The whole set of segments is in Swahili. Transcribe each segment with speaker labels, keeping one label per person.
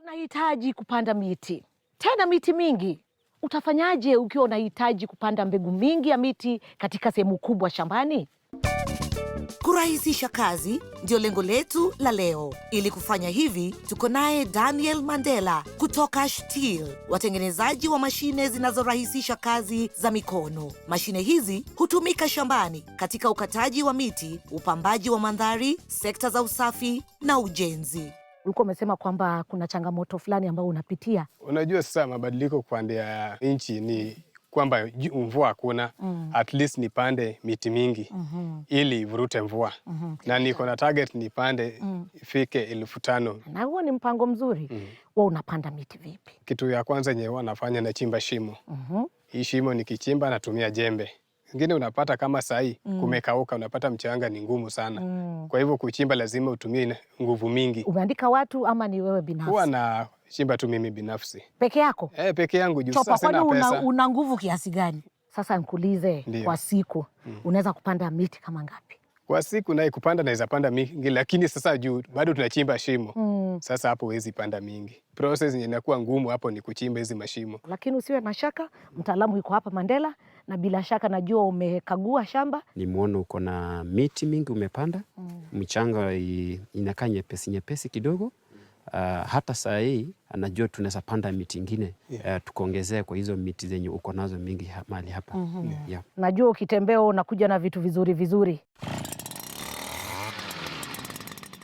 Speaker 1: Tunahitaji kupanda miti, tena miti mingi. Utafanyaje ukiwa unahitaji kupanda mbegu mingi ya miti katika sehemu kubwa shambani?
Speaker 2: Kurahisisha kazi ndio lengo letu la leo. Ili kufanya hivi, tuko naye Daniel Mandela kutoka STIHL, watengenezaji wa mashine zinazorahisisha kazi za mikono. Mashine hizi hutumika shambani katika ukataji wa miti, upambaji wa mandhari, sekta za usafi na ujenzi.
Speaker 1: Ulikuwa umesema kwamba kuna changamoto fulani ambayo unapitia.
Speaker 3: Unajua sasa mabadiliko kwa nchi ni kwamba mvua hakuna, at least nipande miti mingi ili vurute mvua. Na niko na target nipande ifike 5,000.
Speaker 1: Na huo ni mpango mzuri. Wewe unapanda miti vipi?
Speaker 3: Kitu ya kwanza yenye huwa nafanya nachimba shimo. Hii shimo nikichimba natumia jembe. Ingine unapata kama sahi kumekauka, unapata mchanga ni ngumu sana. Kwa hivyo kuchimba lazima utumie nguvu mingi.
Speaker 1: Umeandika watu ama ni wewe binafsi?
Speaker 3: Huwa na chimba tu mimi binafsi.
Speaker 1: Peke yako?
Speaker 3: Peke yangu juu
Speaker 1: sasa
Speaker 3: sina pesa.
Speaker 1: Una nguvu kiasi gani? Sasa nikuulize, kwa siku unaweza kupanda miti kama ngapi?
Speaker 3: Kwa siku naye kupanda naweza panda mingi, lakini sasa juu bado tunachimba shimo. Sasa hapo huwezi panda mingi. Process inakuwa ngumu hapo ni kuchimba hizi mashimo.
Speaker 1: Lakini usiwe na shaka, mtaalamu yuko hapa Mandela, na bila shaka najua umekagua shamba.
Speaker 4: Nimeona uko na miti mingi umepanda. Mchanga inakaa nyepesi kidogo. Hata saa hii anajua tunaweza panda miti ingine tukaongezea kwa hizo miti zenye uko nazo mingi mahali hapa.
Speaker 1: Najua ukitembea unakuja na vitu vizuri.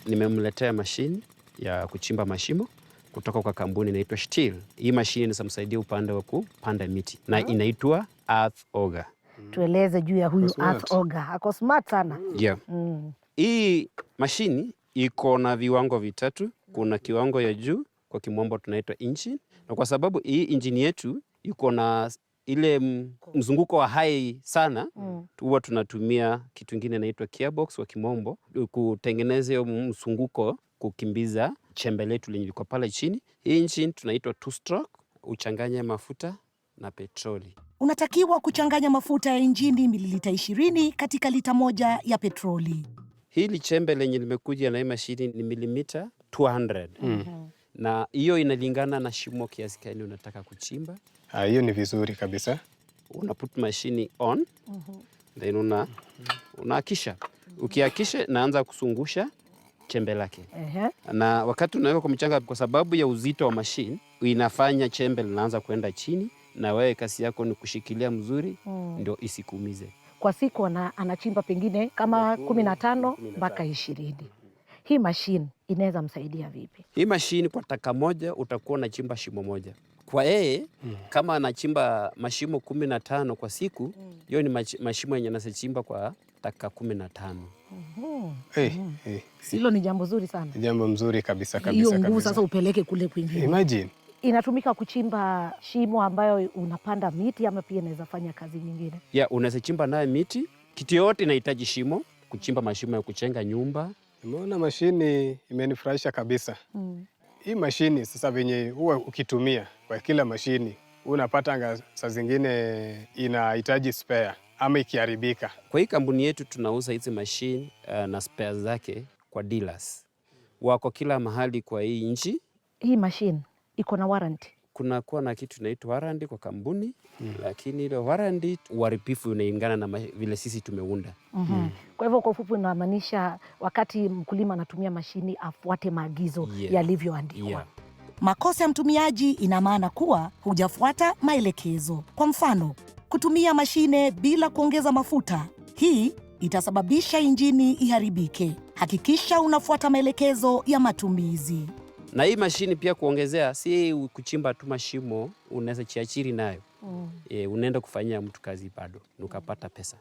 Speaker 4: Nimemletea mashini ya kuchimba mashimo kutoka kwa kampuni inaitwa STIHL. Hii mashini inasaidia upande wa kupanda miti na inaitwa Earth Auger.
Speaker 1: Tueleze juu ya huyu Earth Auger. Ako smart sana.
Speaker 4: Hii mashini iko na viwango vitatu. Kuna kiwango ya juu, kwa kimombo tunaitwa engine. Na kwa sababu hii engine yetu iko na ile mzunguko wa high sana, huwa tunatumia kitu kingine inaitwa gearbox kwa kimombo kutengeneza hiyo mzunguko, kukimbiza chembe letu lenye liko pale chini. Hii engine tunaitwa 2-stroke, uchanganye mafuta na petroli.
Speaker 2: Unatakiwa kuchanganya mafuta ya injini mililita 20 katika lita 1 ya petroli.
Speaker 4: Hili chembe lenye limekuja na hii mashini ni milimita 200. Na hiyo inalingana na shimo kiasi gani unataka kuchimba.
Speaker 3: Hiyo ni vizuri kabisa.
Speaker 4: Unaput mashini on, then unaakisha. Ukiakisha naanza kusungusha chembe lake. Na wakati unaweka kwa mchanga, kwa sababu ya uzito wa mashini, inafanya chembe linaanza kwenda chini, na wewe kasi yako ni kushikilia mzuri ndio isikuumize.
Speaker 1: Kwa siku anachimba pengine kama 15 mpaka 20. Hii mashine inaweza msaidia vipi?
Speaker 4: Hii mashine kwa taka moja utakuwa unachimba shimo moja. Kwa yeye kama anachimba mashimo 15 kwa siku, hiyo ni mashimo yenye anachimba kwa taka 15.
Speaker 1: Hilo ni jambo zuri sana.
Speaker 3: Jambo mzuri kabisa.
Speaker 1: Hiyo nguvu sasa upeleke kule kwingine.
Speaker 3: Imagine.
Speaker 1: Inatumika kuchimba shimo ambayo unapanda miti ama pia inaweza fanya kazi nyingine?
Speaker 4: Unaweza chimba naye miti. Kitu yote inahitaji shimo, kuchimba mashimo ya kuchenga nyumba.
Speaker 3: Nimeona mashini imenifurahisha kabisa. Hii mashini sasa venye huwa ukitumia kwa kila mashini unapata saa zingine inahitaji spare ama ikiharibika.
Speaker 4: Kwa hii kampuni yetu tunauza hizi mashini na spare zake kwa dealers. Wako kila mahali kwa hii nchi.
Speaker 1: Hii mashini iko na warranty?
Speaker 4: Kuna kuwa na kitu inaitwa warranty kwa kampuni, lakini ile warranty uharibifu unaingana na vile sisi tumeunda.
Speaker 1: Kwa hivyo kwa ufupi unamaanisha wakati mkulima anatumia mashini afuate maagizo yalivyoandikwa.
Speaker 2: Makosa ya mtumiaji ina maana kuwa hujafuata maelekezo. Kwa mfano, kutumia mashine bila kuongeza mafuta. Hii itasababisha injini iharibike. Hakikisha unafuata maelekezo ya matumizi.
Speaker 4: Na hii mashini pia kuongezea, si kuchimba tu mashimo, unaweza chiachiri nayo. Unaenda kufanyia mtu kazi bado, ukapata pesa.